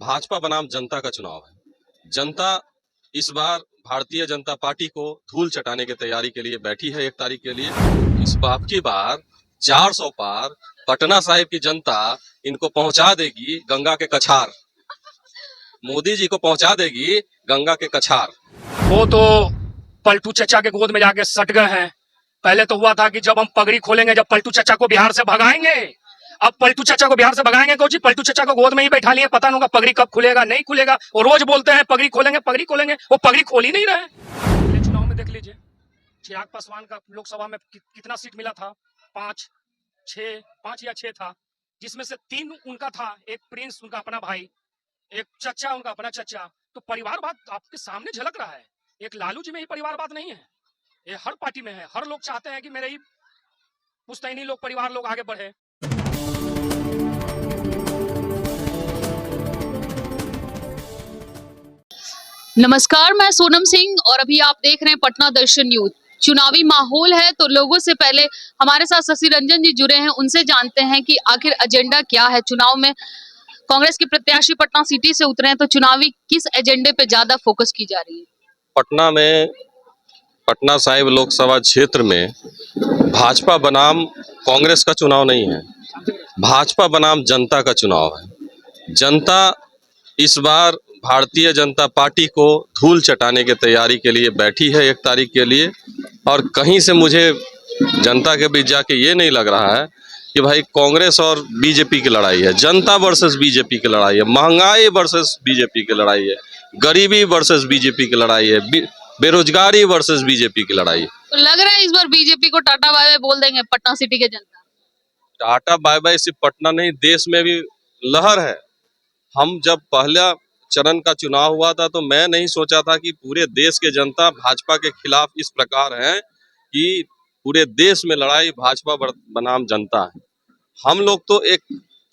भाजपा बनाम जनता का चुनाव है। जनता इस बार भारतीय जनता पार्टी को धूल चटाने की तैयारी के लिए बैठी है 1 तारीख के लिए। इस बार की बार 400 पार पटना साहिब की जनता इनको पहुंचा देगी गंगा के कछार। मोदी जी को पहुंचा देगी गंगा के कछार। वो तो पलटू चचा के गोद में जाके सट गए हैं। पहले तो हुआ था कि जब हम पगड़ी खोलेंगे, जब पलटू चचा को बिहार से भगाएंगे। अब पलटू चचा को बिहार से भगाएंगे कोची, पलटू चचा को गोद में ही बैठा लिए। पता नहीं होगा पगड़ी कब खुलेगा, नहीं खुलेगा। वो रोज बोलते हैं पगड़ी खोलेंगे पगड़ी खोलेंगे, वो पगड़ी खोल ही नहीं रहे। पिछले चुनाव में देख लीजिए, चिराग पासवान का लोकसभा में कितना सीट मिला था? 5 या 6 था, जिसमें से 3 उनका था। एक प्रिंस उनका अपना भाई, एक चचा उनका अपना चचा। तो परिवारवाद आपके सामने झलक रहा है। एक लालू जी में ही परिवारवाद नहीं है, ये हर पार्टी में है। हर लोग चाहते हैं कि मेरे ही पुश्तैनी लोग, परिवार लोग आगे बढ़े। नमस्कार, मैं सोनम सिंह और अभी आप देख रहे हैं पटना दर्शन न्यूज। चुनावी माहौल है तो लोगों से पहले हमारे साथ शशि रंजन जी जुड़े हैं, उनसे जानते हैं कि आखिर एजेंडा क्या है चुनाव में। कांग्रेस के प्रत्याशी पटना सिटी से उतरे हैं तो चुनावी किस एजेंडे पे ज्यादा फोकस की जा रही है? पटना में, पटना साहिब लोकसभा क्षेत्र में भाजपा बनाम कांग्रेस का चुनाव नहीं है, भाजपा बनाम जनता का चुनाव है। जनता इस बार भारतीय जनता पार्टी को धूल चटाने की तैयारी के लिए बैठी है 1 तारीख के लिए। और कहीं से मुझे जनता के बीच जाके ये नहीं लग रहा है कि भाई कांग्रेस और बीजेपी की लड़ाई है। जनता वर्सेस बीजेपी की लड़ाई है, महंगाई वर्सेस बीजेपी की लड़ाई है, गरीबी वर्सेस बीजेपी की लड़ाई है, बेरोजगारी वर्सेस बीजेपी की लड़ाई है। तो लग रहा है इस बार बीजेपी को टाटा बाय बाय बोल देंगे पटना सिटी के जनता। टाटा बाय बाय सिर्फ पटना नहीं, देश में भी लहर है। हम जब पहला चरण का चुनाव हुआ था तो मैं नहीं सोचा था कि पूरे देश के जनता भाजपा के खिलाफ इस प्रकार है कि पूरे देश में लड़ाई भाजपा बनाम जनता है। हम लोग तो एक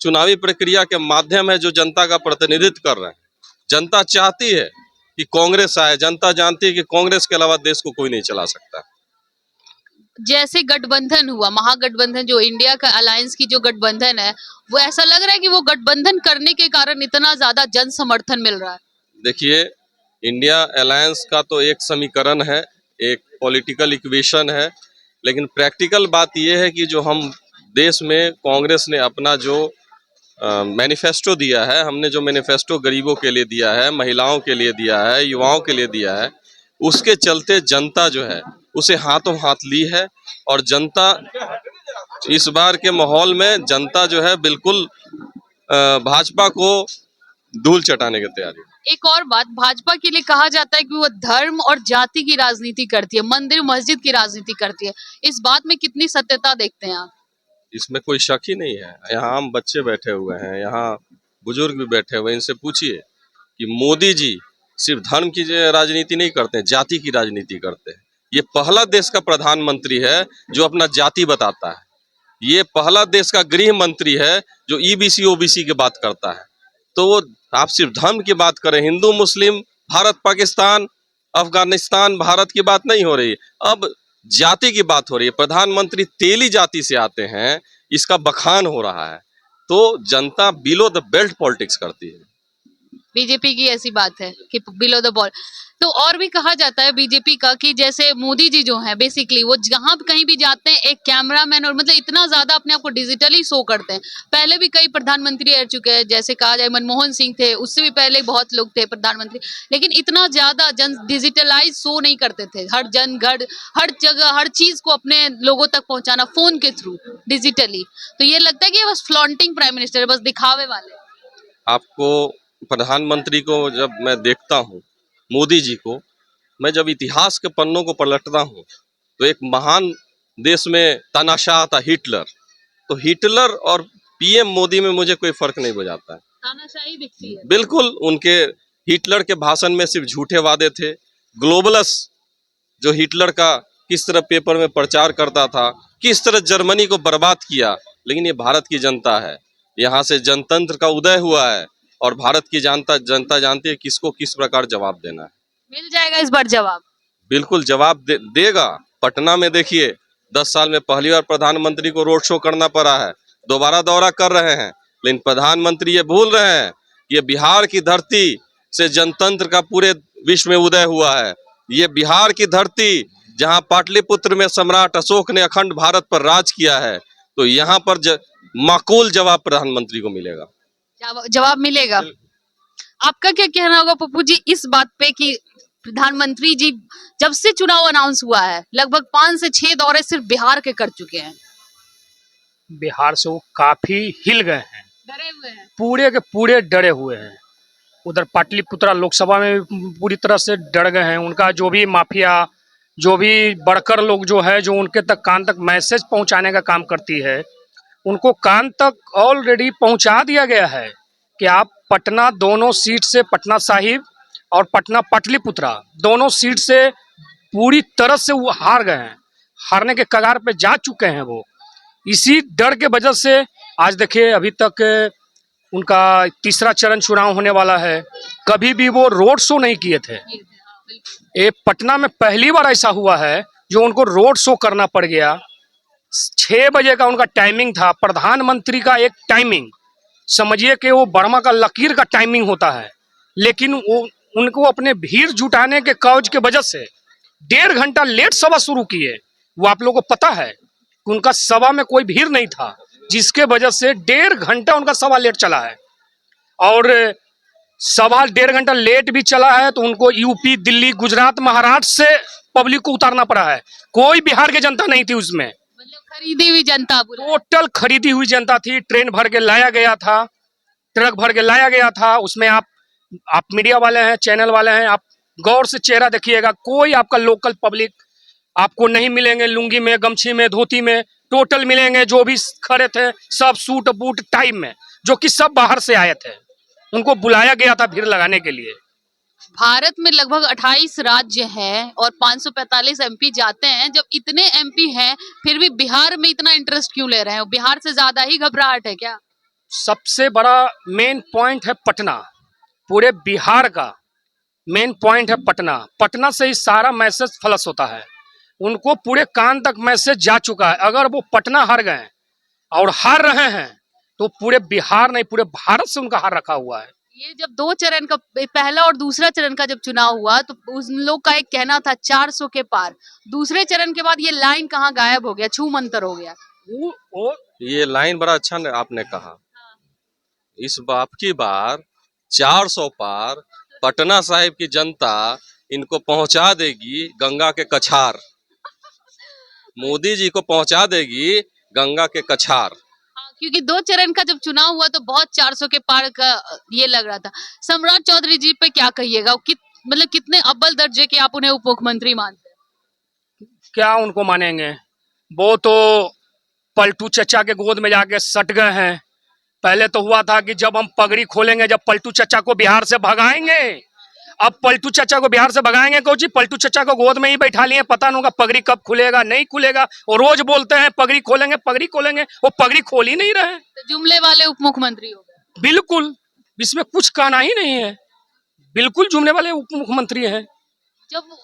चुनावी प्रक्रिया के माध्यम है जो जनता का प्रतिनिधित्व कर रहे हैं। जनता चाहती है कि कांग्रेस आए, जनता जानती है कि कांग्रेस के अलावा देश को कोई नहीं चला सकता। जैसे गठबंधन हुआ, महागठबंधन, जो इंडिया का अलायंस की जो गठबंधन है, वो ऐसा लग रहा है कि वो गठबंधन करने के कारण इतना ज्यादा जन समर्थन मिल रहा है। देखिए, इंडिया अलायंस का तो एक समीकरण है, एक पॉलिटिकल इक्वेशन है, लेकिन प्रैक्टिकल बात यह है कि जो हम देश में कांग्रेस ने अपना जो मैनिफेस्टो दिया है, हमने जो मैनिफेस्टो गरीबों के लिए दिया है, महिलाओं के लिए दिया है, युवाओं के लिए दिया है, उसके चलते जनता जो है उसे हाथों हाथ ली है। और जनता इस बार के माहौल में जनता जो है बिल्कुल भाजपा को धूल चटाने की तैयारी। एक और बात, भाजपा के लिए कहा जाता है कि वो धर्म और जाति की राजनीति करती है, मंदिर मस्जिद की राजनीति करती है। इस बात में कितनी सत्यता देखते हैं आप? इसमें कोई शक ही नहीं है। यहाँ हम बच्चे बैठे हुए हैं, यहाँ बुजुर्ग भी बैठे हुए हैं, इनसे पूछिए कि मोदी जी सिर्फ धर्म की राजनीति नहीं करते हैं, जाति की राजनीति करते हैं। ये पहला देश का प्रधानमंत्री है जो अपना जाति बताता है। ये पहला देश का गृह मंत्री है जो ईबीसी ओबीसी की बात करता है। तो वो आप सिर्फ धर्म की बात करें, हिंदू मुस्लिम, भारत पाकिस्तान, अफगानिस्तान, भारत की बात नहीं हो रही, अब जाति की बात हो रही है। प्रधानमंत्री तेली जाति से आते हैं, इसका बखान हो रहा है। तो जनता बिलो द बेल्ट पॉलिटिक्स करती है। बीजेपी की ऐसी बात है कि बिलो द बॉल। तो और भी कहा जाता है बीजेपी का कि जैसे मोदी जी जो हैं, बेसिकली वो जहां कहीं भी जाते हैं एक कैमरामैन, और मतलब इतना ज्यादा अपने आप को डिजिटली शो करते हैं। पहले भी कई प्रधानमंत्री रह चुके हैं, जैसे कहा जाए मनमोहन सिंह थे, उससे भी पहले बहुत लोग थे प्रधानमंत्री, लेकिन इतना ज्यादा डिजिटलाइज शो नहीं करते थे। हर जन घर, हर जगह, हर चीज को अपने लोगों तक पहुंचाना फोन के थ्रू, डिजिटली। तो ये लगता है कि बस फ्लॉन्टिंग प्राइम मिनिस्टर है, बस दिखावे वाले। आपको प्रधानमंत्री को जब मैं देखता हूँ, मोदी जी को, मैं जब इतिहास के पन्नों को पलटता हूँ तो एक महान देश में तानाशाह था हिटलर, तो हिटलर और पीएम मोदी में मुझे कोई फर्क नहीं बुझाता है। तानाशाही दिखती है बिल्कुल। उनके हिटलर के भाषण में सिर्फ झूठे वादे थे। ग्लोबलस जो हिटलर का किस तरह पेपर में प्रचार करता था, किस तरह जर्मनी को बर्बाद किया, लेकिन ये भारत की जनता है, यहाँ से जनतंत्र का उदय हुआ है और भारत की जनता जानती है किसको किस प्रकार जवाब देना है। मिल जाएगा इस बार जवाब? बिल्कुल जवाब देगा। पटना में देखिए, 10 साल में पहली बार प्रधानमंत्री को रोड शो करना पड़ा है, दोबारा दौरा कर रहे हैं, लेकिन प्रधानमंत्री ये भूल रहे हैं ये बिहार की धरती से जनतंत्र का पूरे विश्व में उदय हुआ है। ये बिहार की धरती जहां पाटलिपुत्र में सम्राट अशोक ने अखंड भारत पर राज किया है, तो यहाँ पर माकूल जवाब प्रधानमंत्री को मिलेगा। जवाब मिलेगा। आपका क्या कहना होगा पप्पू जी इस बात पे कि प्रधानमंत्री जी जब से चुनाव अनाउंस हुआ है लगभग 5 से 6 दौरे सिर्फ बिहार के कर चुके हैं, बिहार से वो काफी हिल गए हैं, डरे हुए हैं। पूरे के पूरे डरे हुए हैं। उधर पाटलिपुत्रा लोकसभा में पूरी तरह से डर गए हैं। उनका जो भी माफिया, जो भी वर्कर लोग जो है, जो उनके तक कान तक मैसेज पहुंचाने का काम करती है, उनको कान तक ऑलरेडी पहुंचा दिया गया है कि आप पटना दोनों सीट से, पटना साहिब और पटना पाटलिपुत्रा दोनों सीट से पूरी तरह से वो हार गए हैं, हारने के कगार पे जा चुके हैं वो। इसी डर के वजह से आज देखिए अभी तक उनका तीसरा चरण चुनाव होने वाला है, कभी भी वो रोड शो नहीं किए थे। ये पटना में पहली बार ऐसा हुआ है जो उनको रोड शो करना पड़ गया। 6 बजे का उनका टाइमिंग था, प्रधानमंत्री का एक टाइमिंग समझिए कि वो बर्मा का लकीर का टाइमिंग होता है, लेकिन वो उनको अपने भीड़ जुटाने के कौज के वजह से 1.5 घंटा लेट सभा शुरू किए। वो आप लोगों को पता है कि उनका सभा में कोई भीड़ नहीं था, जिसके वजह से 1.5 घंटा उनका सभा लेट चला है। और सभा 1.5 घंटा लेट भी चला है तो उनको यूपी, दिल्ली, गुजरात, महाराष्ट्र से पब्लिक को उतारना पड़ा है। कोई बिहार की जनता नहीं थी उसमें, मतलब खरीदी हुई जनता, टोटल खरीदी हुई जनता थी। ट्रेन भर के लाया गया था, ट्रक भर के लाया गया था। उसमें आप मीडिया वाले हैं, चैनल वाले हैं, आप गौर से चेहरा देखिएगा, कोई आपका लोकल पब्लिक आपको नहीं मिलेंगे। लुंगी में, गमछी में, धोती में टोटल मिलेंगे। जो भी खड़े थे सब सूट बूट टाइम में, जो कि सब बाहर से आए थे, उनको बुलाया गया था भीड़ लगाने के लिए। भारत में लगभग 28 राज्य हैं और 545 एमपी जाते हैं। जब इतने एमपी हैं फिर भी बिहार में इतना इंटरेस्ट क्यों ले रहे हैं? बिहार से ज्यादा ही घबराहट है क्या? सबसे बड़ा मेन पॉइंट है पटना, पूरे बिहार का मेन पॉइंट है पटना। पटना से ही सारा मैसेज फ्लश होता है, उनको पूरे कान तक मैसेज जा चुका है। अगर वो पटना हार गए और हार रहे हैं तो पूरे बिहार नहीं, पूरे भारत से उनका हार रखा हुआ है। ये जब 2 चरण का, पहला और दूसरा चरण का जब चुनाव हुआ तो उन लोग का एक कहना था 400 के पार। दूसरे चरण के बाद ये लाइन कहाँ गायब हो गया, छू मंतर हो गया। ये लाइन बड़ा अच्छा आपने कहा। इस बाप की बार 400 पार पटना साहिब की जनता इनको पहुंचा देगी गंगा के कछार। मोदी जी को पहुंचा देगी गंगा के कछार। क्योंकि 2 चरण का जब चुनाव हुआ तो बहुत 400 के पार का ये लग रहा था। सम्राट चौधरी जी पे क्या कहिएगा? मतलब कितने अव्वल दर्जे के आप उन्हें उप मुख्यमंत्री मानते हैं? क्या उनको मानेंगे, वो तो पलटू चचा के गोद में जाके सट गए हैं। पहले तो हुआ था कि जब हम पगड़ी खोलेंगे, जब पलटू चचा को बिहार से भगाएंगे। अब पलटू चचा को बिहार से भगाएंगे कोची, पलटू चचा को गोद में ही बैठा लिए, पता नहीं होगा पगड़ी कब खुलेगा, नहीं खुलेगा। वो रोज बोलते हैं पगड़ी खोलेंगे, पगड़ी खोलेंगे, वो पगड़ी खोल ही नहीं रहे। तो जुमले वाले उप मुख्यमंत्री हो गए। बिल्कुल, इसमें कुछ कहना ही नहीं है, बिल्कुल जुमले वाले उप मुख्यमंत्री हैं। जब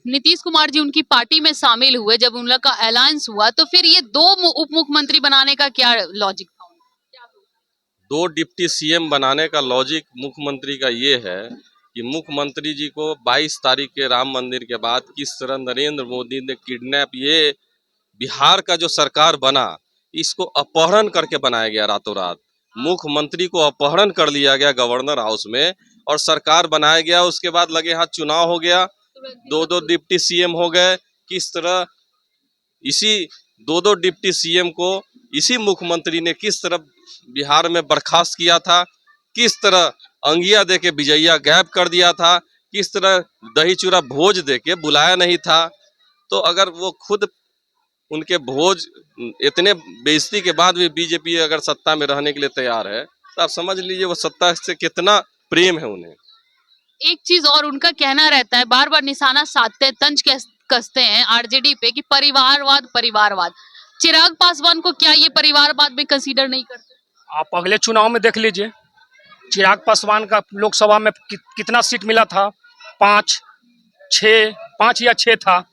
नीतीश कुमार जी उनकी पार्टी में शामिल हुए, जब उन लोग का अलायंस हुआ, तो फिर ये 2 उप मुख्यमंत्री बनाने का क्या लॉजिक था? 2 डिप्टी सीएम बनाने का लॉजिक मुख्यमंत्री का ये है कि मुख्यमंत्री जी को 22 तारीख के राम मंदिर के बाद किस तरह नरेंद्र मोदी ने किडनैप, ये बिहार का जो सरकार बना इसको अपहरण करके बनाया गया रातों रात। मुख्यमंत्री को अपहरण कर लिया गया गवर्नर हाउस में और सरकार बनाया गया। उसके बाद लगे हाथ चुनाव हो गया, 2 डिप्टी सीएम हो गए। किस तरह इसी 2 डिप्टी सीएम को इसी मुख्यमंत्री ने किस तरह बिहार में बर्खास्त किया था, किस तरह अंगिया दे के विजैया गायब कर दिया था, किस तरह दही चूरा भोज दे के बुलाया नहीं था। तो अगर वो खुद उनके भोज इतने बेइज्जती के बाद भी बीजेपी अगर सत्ता में रहने के लिए तैयार है तो आप समझ लीजिए वो सत्ता से कितना प्रेम है उन्हें। एक चीज और उनका कहना रहता है, बार बार निशाना साधते हैं, तंज कसते हैं आरजेडी पे कि परिवारवाद परिवारवाद। चिराग पासवान को क्या ये परिवारवाद में कंसीडर नहीं करते? आप अगले चुनाव में देख लीजिए, चिराग पासवान का लोकसभा में कितना सीट मिला था, 5 या 6 था,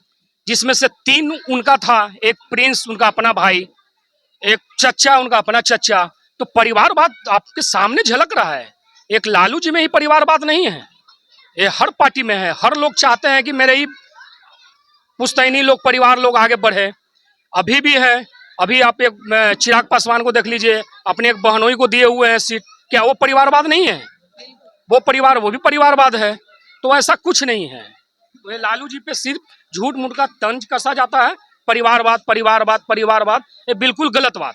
जिसमें से 3 उनका था, एक प्रिंस उनका अपना भाई, एक चचा उनका अपना चचा। तो परिवारवाद आपके सामने झलक रहा है। एक लालू जी में ही परिवारवाद नहीं है, ये हर पार्टी में है। हर लोग चाहते हैं कि मेरे ही पुश्तैनी लोग, परिवार लोग आगे बढ़े। अभी भी है, अभी आप एक चिराग पासवान को देख लीजिए, अपने एक बहनोई को दिए हुए हैं सीट, क्या वो परिवारवाद नहीं है? वो भी परिवारवाद है। तो ऐसा कुछ नहीं है। तो ये लालू जी पे सिर्फ झूठ मूठ का तंज कसा जाता है, परिवारवाद परिवारवाद परिवारवाद, ये बिल्कुल गलत बात।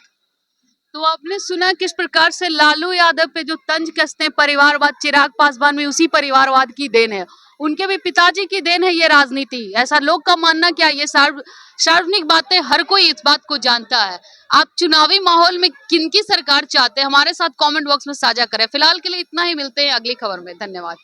तो आपने सुना किस प्रकार से लालू यादव पे जो तंज कसते हैं परिवारवाद, चिराग पासवान में उसी परिवारवाद की देन है, उनके भी पिताजी की देन है ये राजनीति। ऐसा लोग का मानना क्या, ये सार्वजनिक बातें हर कोई इस बात को जानता है। आप चुनावी माहौल में किनकी सरकार चाहते हैं, हमारे साथ कमेंट बॉक्स में साझा करें। फिलहाल के लिए इतना ही, मिलते हैं अगली खबर में। धन्यवाद।